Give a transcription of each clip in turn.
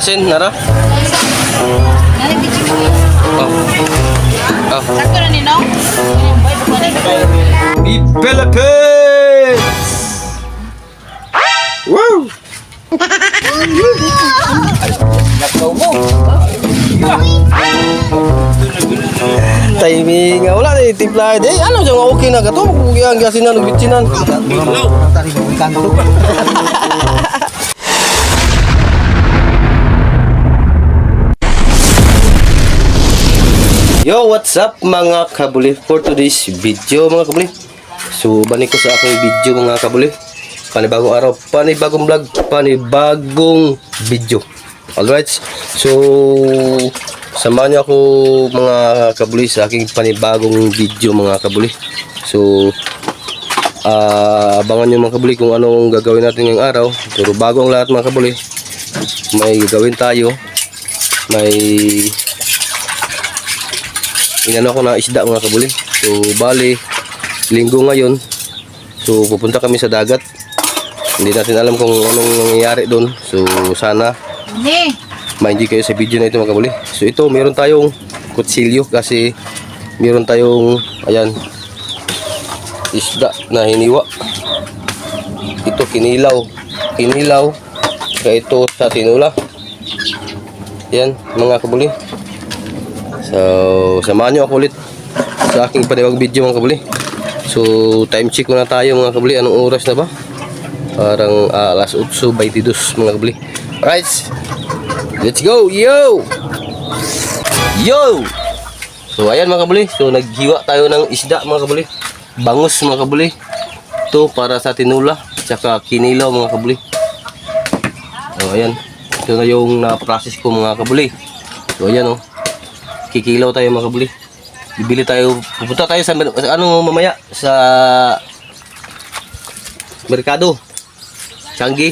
Sin, nara? Sakto na ni no? Di Philippines! Woo! Timing nga wala ni timpla di ano siya nga okay na gato ang gasinan ng bitsinan. Yo, what's up mga kabuli for today's video mga kabuli. So balik ko sa akong video mga kabuli. Panibagong araw, panibagong vlog, panibagong video. Alright, so samahan niyo ako mga kabuli sa aking panibagong video mga kabuli. So abangan niyo mga kabuli kung anong gagawin natin ngayong araw. Pero bago ang lahat mga kabuli, may gagawin tayo. May inano ko na isda mga kabuli. So bali linggo ngayon, so pupunta kami sa dagat. Hindi natin alam kung anong nangyayari doon. So sana ma-enjoy kayo sa video na ito mga kabuli. So ito meron tayong kutsilyo kasi meron tayong ayan isda na hiniwa. Ito kinilaw kaya ito sa tinula. Yan mga kabuli. So samahan nyo ako ulit sa aking panibagong video mga kabuli. So time check muna tayo mga kabuli. Anong oras na ba? Parang alas 8:22 mga kabuli. Alright, let's go. Yo. So ayan mga kabuli. So naghiwa tayo ng isda mga kabuli. Bangus mga kabuli. Ito para sa tinula tsaka kinilaw mga kabuli. So ayan, ito na yung na-process ko mga kabuli. So ayan oh, kikilaw tayo mga kabuli. Bibili tayo, pupunta tayo sa ano mamaya sa merkado Changi.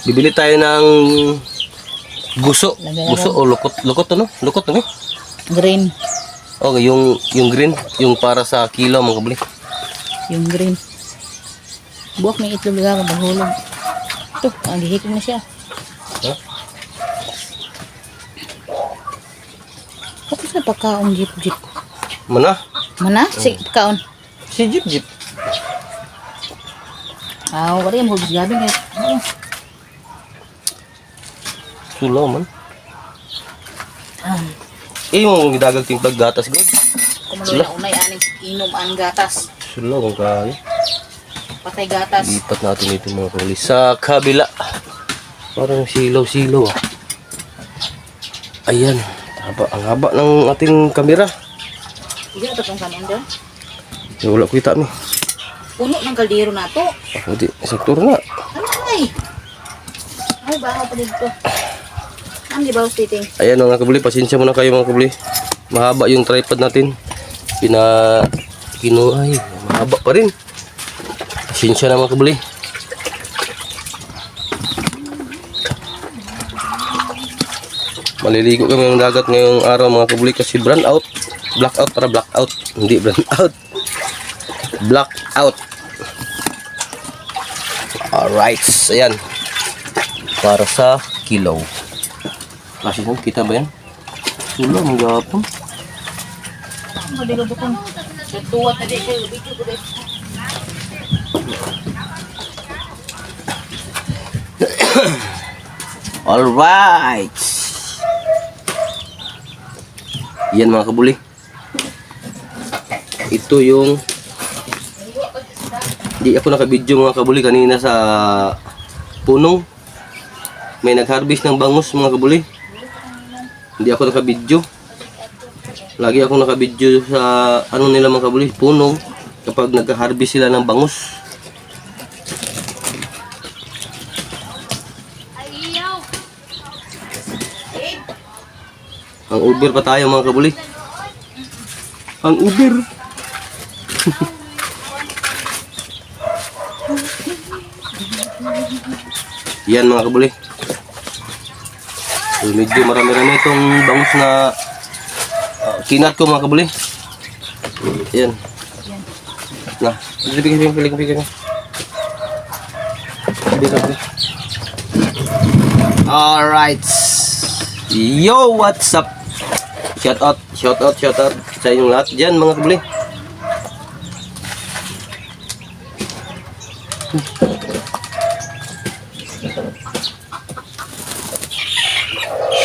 Bibili tayo ng guso o lukot ano? Lukot ano? Green. Okay, yung green, yung para sa kilo mga kabuli. Yung green. Buwak may itlog lang ang hulog. Ito, ang gihikog na siya. Huh? Tapos na pagkaon jeep. Mana? Si pagkaon. Si jeep. Wala yung hubis gabi ngayon. Sulaw man. Mo gidagal timplag gatas gud. Kumuloy na unay aning inom ang gatas. Sulaw kung kaya. Patay gatas. Lipat natin ito mga kabuli sa kabila. Parang silaw Ayan. Ang haba ng ating kamera. Hindi na itong kanon doon. Wala ko kita ni. Puno ng kaldero na to. Hindi, sektor na. Ay, bahaw pa dito. Ang di ba titing? Ayan mga kabuli, pasensya muna kayo mga kabuli. Mahaba yung tripod natin. Ay, mahaba pa rin. Pasensya na mga kabuli. Maliligo kami ng dagat ngayong araw mga kabuli kasi blackout. Hindi brownout. Blackout. Alright, ayan. Para sa kilaw. Kasi kita ba yan? Sula, magapon. Madigo-dukon. Tuwat na dito. Alright. Yan mga kabuli. Ito yung di ako nakabidyo mga kabuli kanina sa punong. May nag-harvest ng bangus mga kabuli. Hindi ako nakabidyo. Lagi ako nakabidyo sa ano nila mga kabuli, punong kapag nag-harvest sila ng bangus. Ang Uber pa tayo mga kabuli. Ang Uber. Yan mga kabuli. So, medyo marami-rami itong bangus na kinat ko mga kabuli. Yan. Nah, pilih. Alright. Yo, what's up? Shout out sa inyong lahat dyan mga kabuli.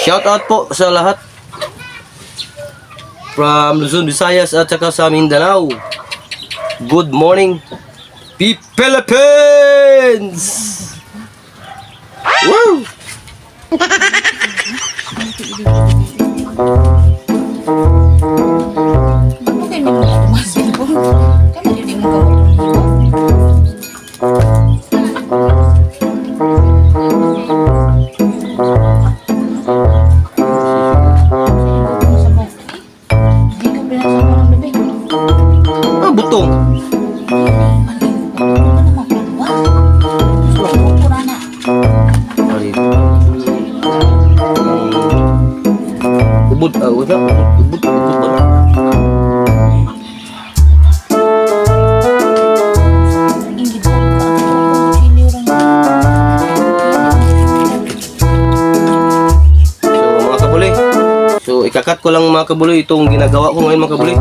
Shout out po sa lahat from Luzon, Visayas at saka sa Mindanao. Good morning, Philippines! Woo! Okay, may mga tumasin po. Kaya hindi mo Ah, butong. Ubud, wala. Ubud ba? So mga kabuli, so ikakat ko lang mga kabuli itong ginagawa ko ngayon mga kabuli.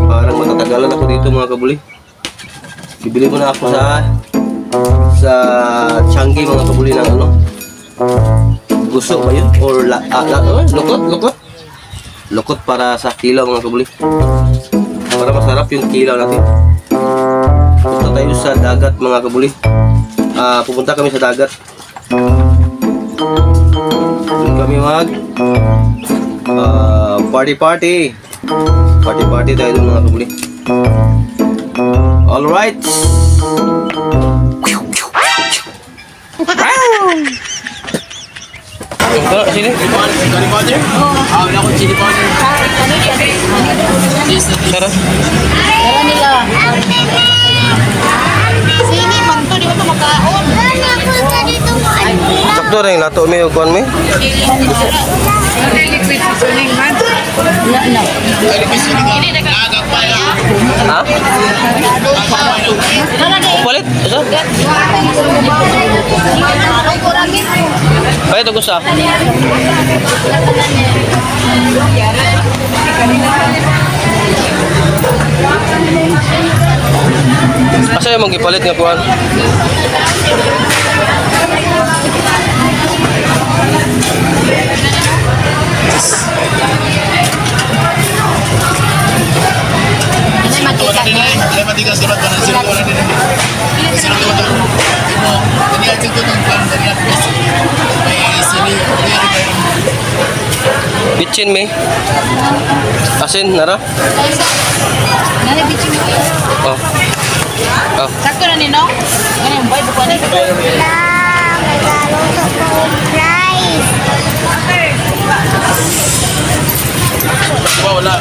Parang matatagalan ako dito mga kabuli. Bibili muna ako sa Changi mga kabuli ng ano. Gusto ba yun? Or lukot para sa kilaw mga kabuli. Para masarap yung kilaw natin. Punta tayo sa dagat mga kabuli. Pupunta kami sa dagat. Doon kami mag party tayo doon mga kabuli. Alright. Sini? Chili powder? Oo. Wala akong chili powder. Tara. Tara nila. Sini, man to, di ba ito magkaon? Sakto rin, lato may ukuan may. Wala na. Ha? Palit? Isa? Kaya ito gusto. Asa yung magipalit nga kuhan? Hindi makita niya. Wala matigas diba? Sino wala din. Sino wala din. Kanya ating ito ng plan. Kanya ating may sili. Bitchin may. Asin, nara? Nani, bitchin mo. Oh. Oh. Sakto na ni, no? Ano yung boy, bukuan na ito. Diba wala?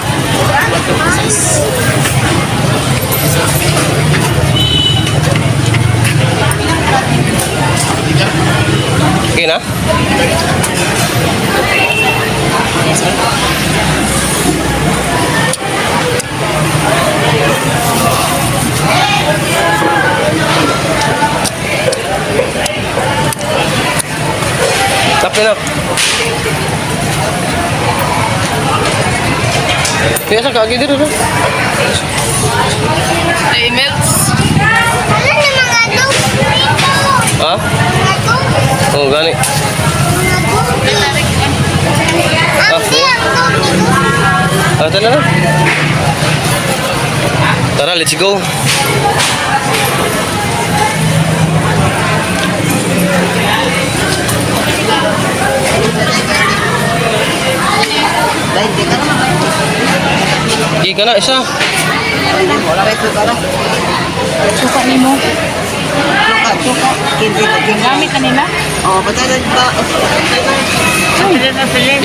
Okay na? Tapi na. Kaya sa kagi dito na. Ha? Oh, gani. Tara na. Tara, let's go. Di ka na, isa. Suka ni mo. Suka. Gamit kanina? Oh, patagan ba?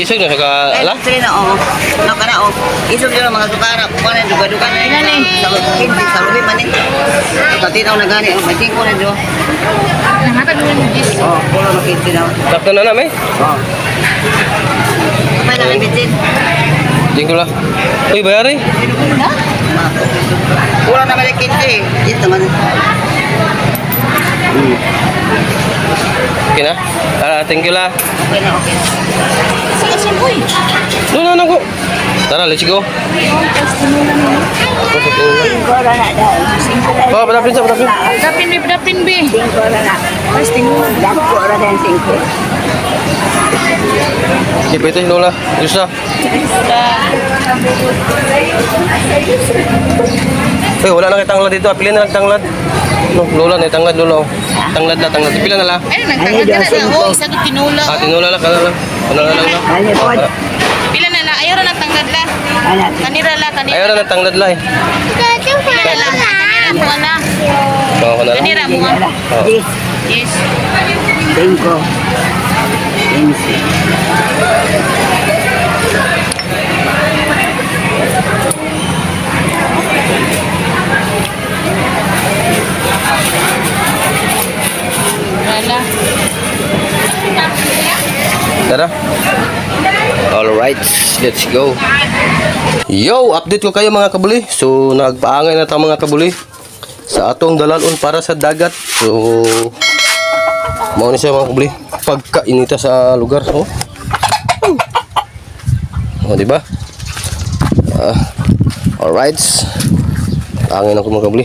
Isog na sa kaala? Na oh. No kana oh. Isog dito mga sukara, kuan na duga-duga na. Inani. Sa lubi man ni. Tatinaw na gani, oh, mating ko na do. Nanghatag mo yung gis. Oh, pula makinti na. Sakto na na, may. Oh. Kapay na bitin. Tingko lang. Uy, bayari. Pula na makinti. Dito man. Okay na? Thank you la. Okay na, okay na. Sige, simboy. No, go. Tara, let's go. Tingko na na dahil. Oh, padapin sa padapin. Dapin, be. Tingko na na. First thing mo. Dako na din tingko. Sige, ito Lola. Yusa. Wala na kay tanglad dito. Pili na lang tanglad. No, Lola, na tanglad Lola. Tanglad na, tanglad. Pila na lang. Ay, nagtagad ka na lang. Oh, isa ko tinula. Tinula lang, kana lang. Kana lang na. Ano po? Pila na lang. Ayaw na tangad la. Ano? Kanira la, kanira. Ayaw na tanglad la eh. Kanira la. Kanira mo na. Bawa ko na lang. Kanira mo. Oh. This. Yes. Tingko. Insi. Wala. Tara. Alright, let's go. Yo, update ko kayo mga kabuli. So, nagpaangay na tayo mga kabuli sa atong dalalon para sa dagat. So, mauna siya mga kabuli. Pagkainita sa lugar. Oh, diba? Alright. Paangay na ko mga kabuli.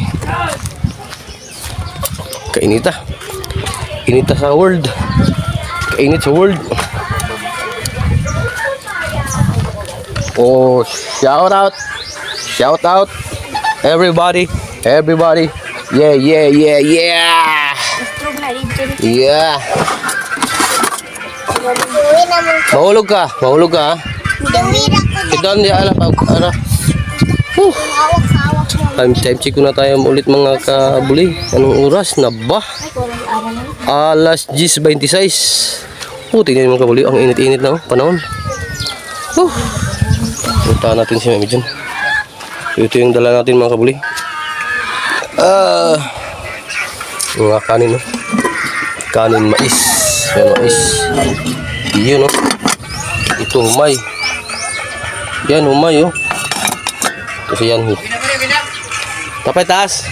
Kainita. Inita sa world. Kainit sa world. Oh, shout out everybody, yeah. Mahulog ka ha? Sidon di ala pag ara. Time check ko na tayo ulit mga kabuli. Anong oras na ba? Alas 10:26. Tingnan mo mga kabuli, ang init-init na panahon. Punta natin si Mami dyan. Ito yung dala natin mga kabuli. Mga kanin, no? Kanin mais. Yan, mais. Yun, no? Ito humay. Yan, humay, oh. Kasi yan, tapay taas.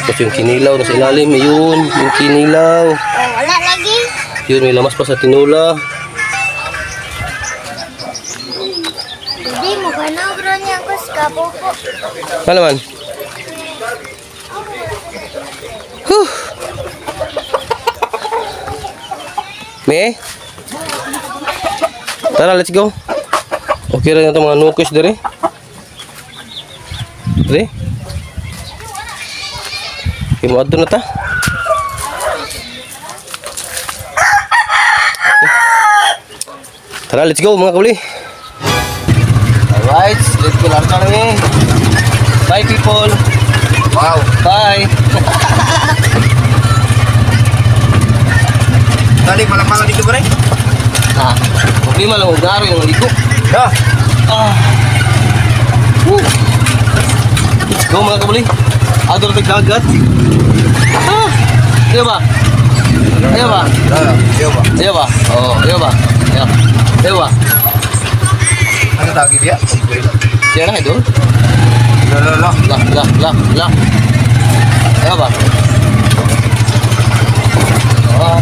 Tapos yung kinilaw na sa ilalim. Yun, yung kinilaw. Wala lagi. Yun, may lamas pa sa tinula. Hindi mo ka na, bro niya ako sa kapopo. Ano naman? Huh. Me? Tara, let's go. Okay rin na ito mga nukis dari. Dari? Imuad doon na ta. Tara, let's go mga kabuli. Alright, let's go lang kami. Bye people. Wow. Bye. Tadi malam-malam dito ba rin? Problema lang huwag naro yung ligo. Ya. Let's go mga kabuli. Ador dagat. Iya ba? Iya ba? Iya ba? Oh, iya ba? Iya ba? Ano tawag dia? Diyan na idol. Lah. Lah. Iya ba? Oh.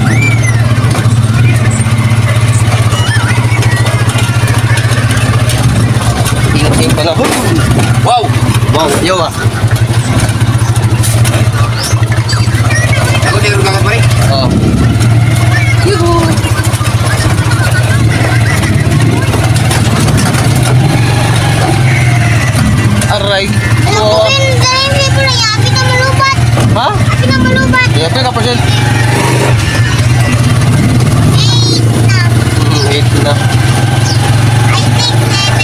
Ingat pa na. Wow. Iya ba? Ako di rin kakad ba rin? Oh. Aray. Oh. Hindi ko lang yan. Kita malubat. Ha? Kita malubat. Ya, pega pa siya. 8 na. I think 7.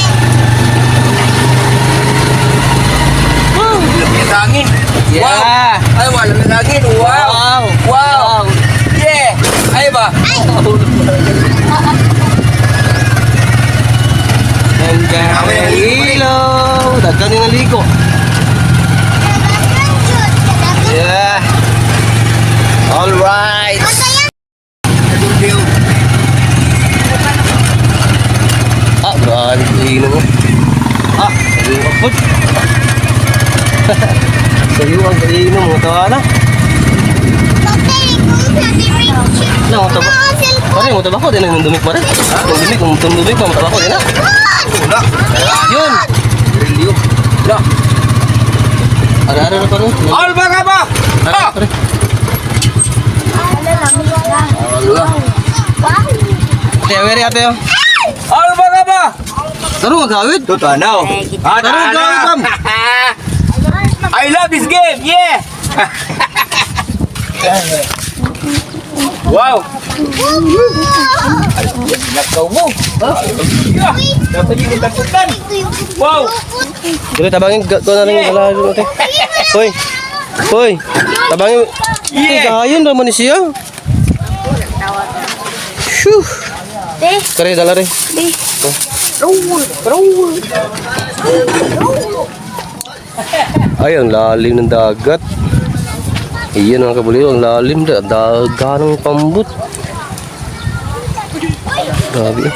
Lamig sa angin. Yeah. Ay, wala lamig sa angin. Wow. Yeah. Ay ba? Hanggang ilaw. Dagdag din ang ligo. Yeah. Alright. Grabe ino mo. Sayo ang food. Sayo ang ino mo. Tawa na. Okay, No, taba. Pare, mo tabako din ang dumik pare. Ang dumik, kung tumdumik pa mo tabako din na. Wala. Yun. Rilyo. Wala. Ara-ara na pare. Alba ka ba? Ara pare. Ate, awere ate yo. Alba ka ba? Taro magkawid. Ito tanaw. Taro gawid. I love this game. Yeah. Wow. Nakaw mo. Dapat yung takutan. Wow. Dili tabangin ko na rin wala ate. Hoy. Hoy. Tabangin. Yeah. Ayun naman ni siya. Shoo. Kare dala re. Ay, ang lalim ng dagat. Iyan ang kabuli, ang lalim da, daganang pambut. Grabe.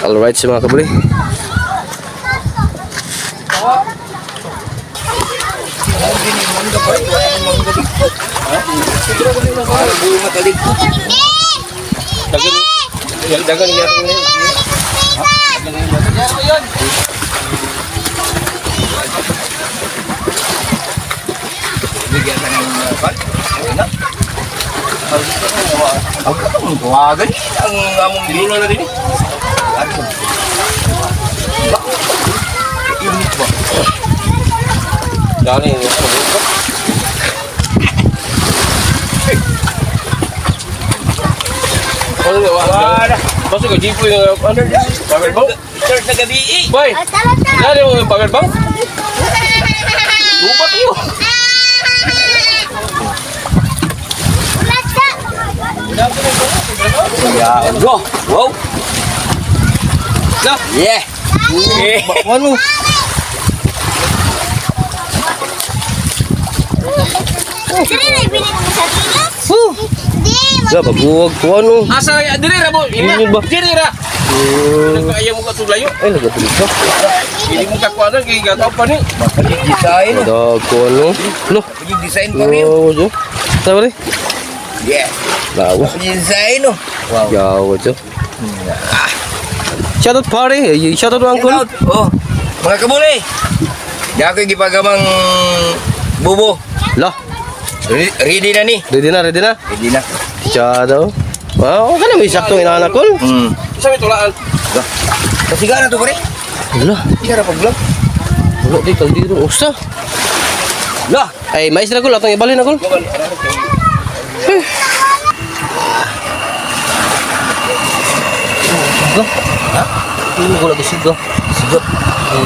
Alright sa mga kabuli. Dagan niya. Ang katong tuwagan ang among nilulo na din. Unit ba? Dali ni. Ano ba? Wala. Masuk ke jipu yang ano? Pagar bang? Church na gabi. Boy. Dali mo yung pagar bang? Lupa kayo. Ya, go. Wow. Lah, Yeah. ano? Ya baguwag ko ano. Asa diri ra mo? Ini ba? Diri ra. Kaya mo ka tulayo. Ay nagatuloy ka. Hindi mo ka kuana kay gataw pa ni. Design. Ada ko ano? Lo. Yung design pa rin. Oh, jo. Sabar ni. Yeah. Lawa. Design no. Wow. Yaw jo. Shout out pare. Shout out uncle. Out. Oh. Mga kabuli. Di ako gipagamang bubo. Lah. Ready na ni. Ready na, ready na. Ready na. Shout out. Wow, kan may saktong inanak ko. Sabi tulaan. Kasi na to pare. Lah. Hindi ra pag-vlog. Wala di kang dito usa. Lah. Ay, mais na ko latong ibalin ako. Ha? Ini ko lagi sigo. Sigot.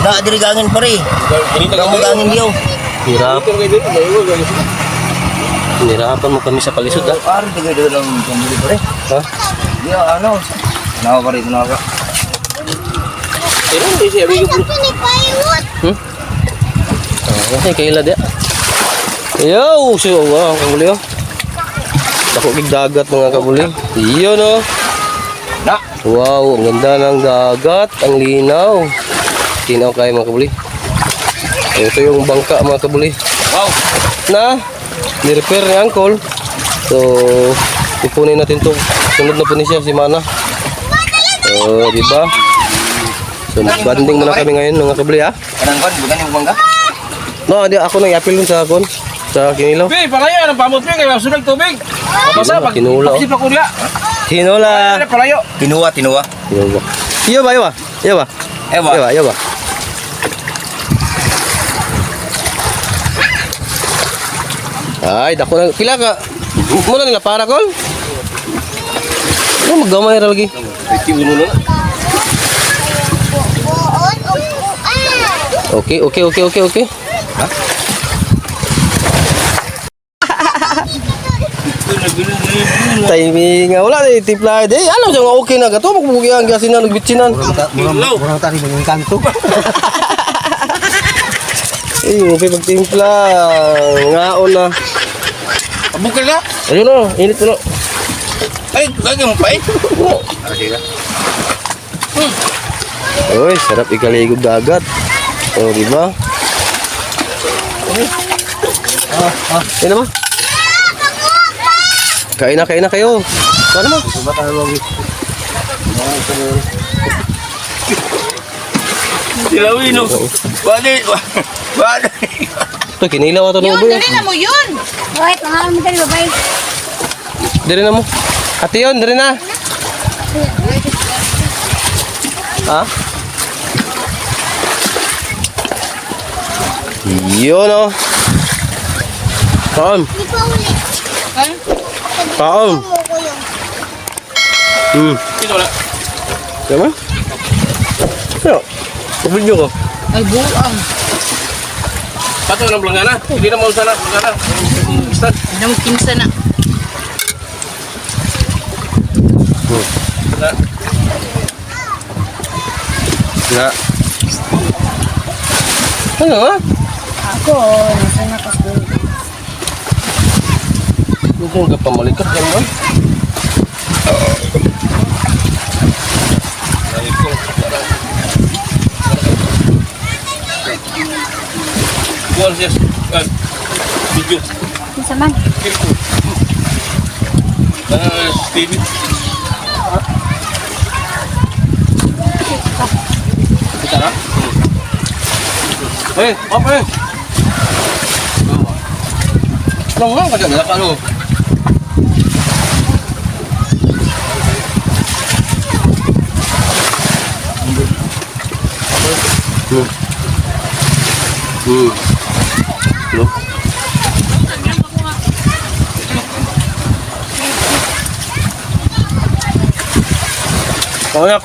Na diri gangin pare. Kamu gangin diyo. Hirap. Nirapan mo kami sa palisod ha. Pare tigay dito lang pambili pare. Ha? Di ano. Nawa pare nawa. Pero hindi siya bigyan po. Kasi kaila dia. Yo, so wow, kabuli oh. Dako gig dagat mga kabuli. Iyo no. Na. Wow, ang ganda ng dagat, ang linaw. Tinaw kayo mga kabuli. Ito yung bangka mga kabuli. Wow. Na ni-repair ni Uncle. So, ipunin natin to. Sunod na po ni siya si Mana. So, di ba? So, mag-banding muna kami ngayon mga kabuli ha. Kanang kon bukan yung bangga. No, di ako nang i-appeal dun sa kon. Sa Kinilaw. Be, palayo ang pamot be kay sunod tubig. Mabasa pag Kinula, oh. si pakulya. Tinola. Palayo. Tinuwa. Tinola. Iyo ba, iyo ba? Iyo ba? Ewa. Iyo ba, iyo ba? Ay, dako na. Pila ka? Muna nila para kol? Ano maggamay ra lagi? Okay, okay, okay, okay, okay. Ha? Timing nga wala ni tipla di alam siya nga okay na gato magbugi ang gasinan nagbitsinan. Murang tani ng kanto. Eh, okay pagtimpla ngaon na. Bukal ka? Ayun no, init no. Ay, gagang pa eh. Oy, sarap ikaligog dagat. Oh, di ba? Ini ba? Kain na kayo. Paano mo? Dilawin no. Wadi. Ito, kinilaw ito ng Yun, uboy. dali na mo yun. Wait, mga mo dali, babay. Dari na mo. Ate yun, dari na. Ha? Yun o. Kaon. Di pa ulit. Kaon. Mo ko yun. Ito na. Diba? Ano? Video ko. Ay, buang. Pato ng blangana. Hindi na mo sana blangana. Start. Ano mo kinsa na. Na. Na. Ano nga? Ako, nasa nakasbol. Ito yung kapamalikat yan mo. Buwan siya. Video. Isa man. Steve. Kita na? Apa eh? Ano nga ka dyan? Ano? Hello? Kayak.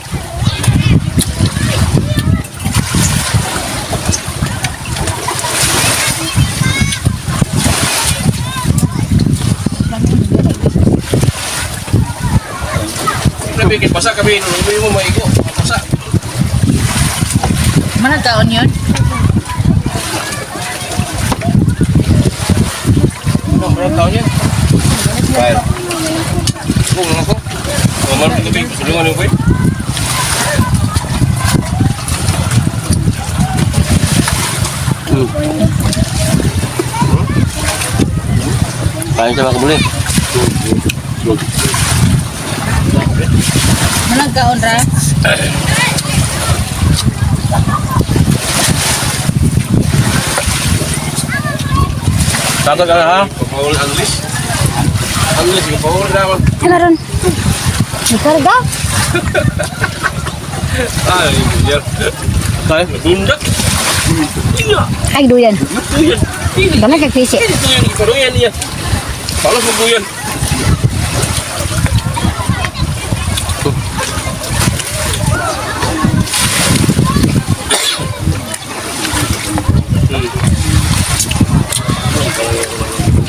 Sabi kay pasa kami, hindi mo maigo. Pasa. Managkaon yun? Ano, berapa tahun ya? Baik. Oh, ngaku. Nomor itu bi, sulungan yung boy. Kain sama kebuli. Managkaon ra? Satu kali ha. Paul Anglis. Anglis yung Paul naman. Ay, meron. May karga? Ah, yung biar. Kain. Bundak. Iya, Ay, duyan. itu yan. Ini. Dami kag fisi. Ini tuh yang ikaruyan niya. Palos mo yan.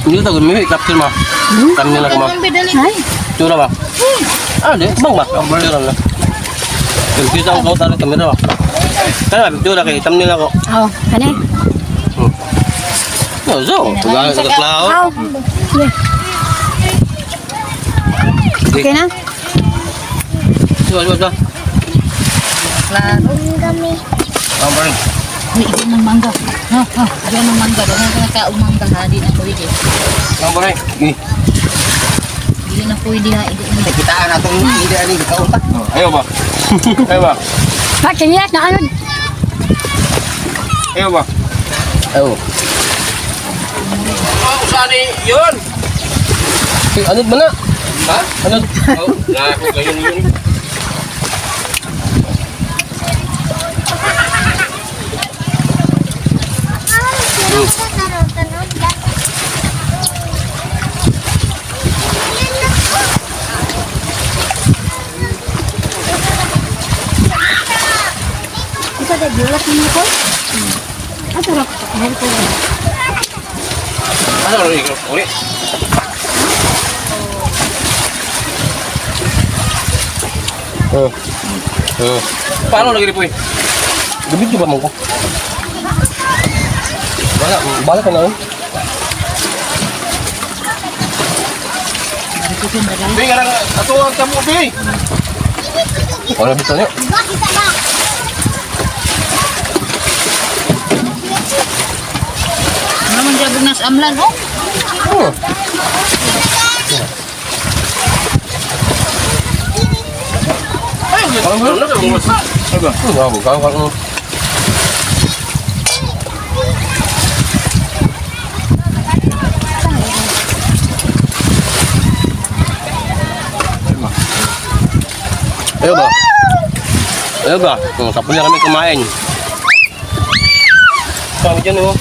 Ini tahu gumi kapten mah. Kami nila kuma. Ang bidali. Ay, Cura ba? Ah, di bang ba? Ang cura na. Yung kita ang kau taruh kamera ba? Kaya cura kay tam nila ko. oh, kani. No, so, pag sa klao. Oh. Okay na? So. Klaro. Ang dami. Ambar. Uy, ito ng mangga. Ha, ito ng mangga. Dahil na kaumangga ha. Di na pwede. Ambar. Di na pwede ha. Kitaan atong hindi ani kautak. Ayo ba. Ayo ba. Pak, kiniyak na ano? Ayo ba. Ayo. Oh, usani yun. Anod mo na. Ha? Anod. Oh, na ako kayo yun. Ito ada bulat ni ko. Ato ra ko. Hari ko. Ano rin ikaw? Uli. Oh. Oh. Paano lagi po eh? Gabi di ba mo ko? Bala ka na. Bi nga lang ato ang tamo bi. Wala bito niya. Bakit na? Naman dyan nas amlan. Oh, Oh. Ayo ba? Ayo ba? Tapos na kami kumain. Kami dyan oh.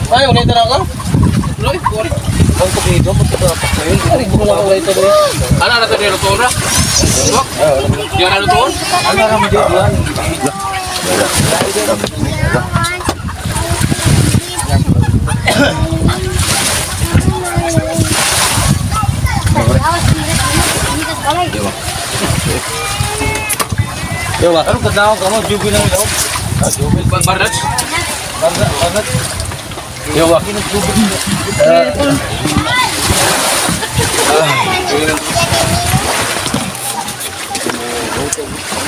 Ay, wala ito na ako? Ang pag-ido, magkatapak na yun. Hindi ko lang wala ito na yun. Ano na ito niya luto na? Yan na luto? Ano na mo dyan? Yo ba? Ano kadlaw ka mo? Jubil lang ito. Barat? Barat. Yo ba?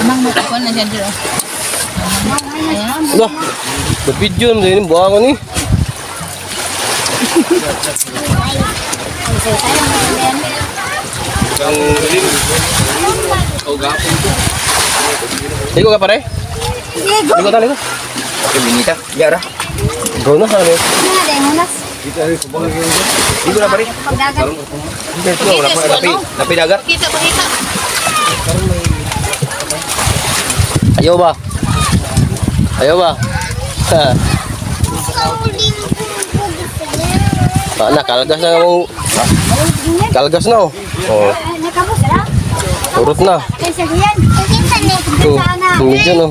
Amang makakuan na dyan dyan. Ayan. Lah, dapat yun. Dahil buha ko ni. Ang galing. O gapon ko. Ligo ka pare? Ligo ta, ligo. Binita. Yara. Go na sabi. Ligo na pare. Ligo, lapi dagat. Kita pa kita. Ayaw ba? Ayaw ba? Ha. Kalgas na mo. Kalgas na oh. Oh, urot na. Oh, medyo no.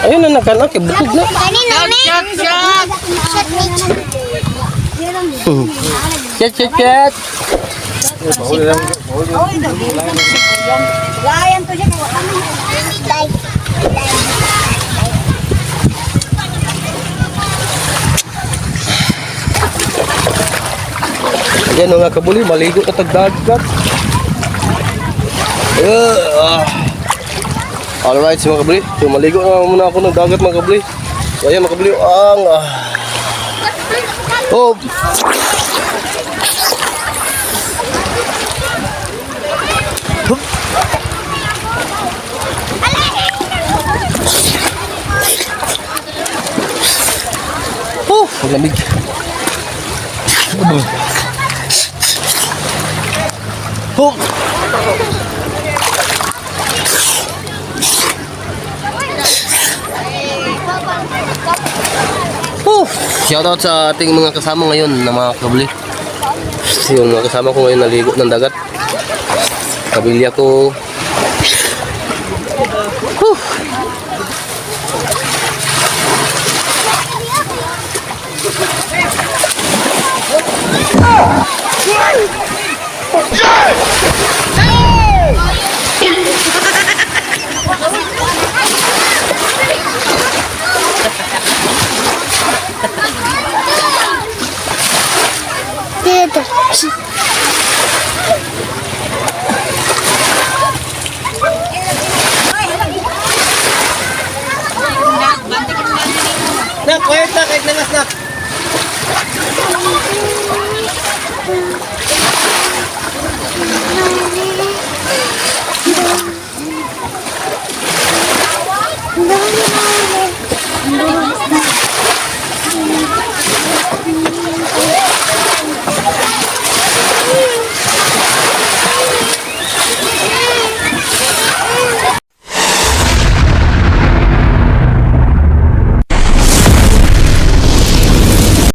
Ayun na nakanak, bukod na. Chat, chat, chat. Ayan mga kabuli, maligo na tagdagat. Alright mga kabuli, so maligo na muna ako ng dagat mga kabuli. So ayan mga kabuli, oh! Oh, malamig. Oh. Shoutout sa ating mga kasama ngayon na mga kabuli. Yung mga kasama ko ngayon naligo ng dagat. Kabilya ko,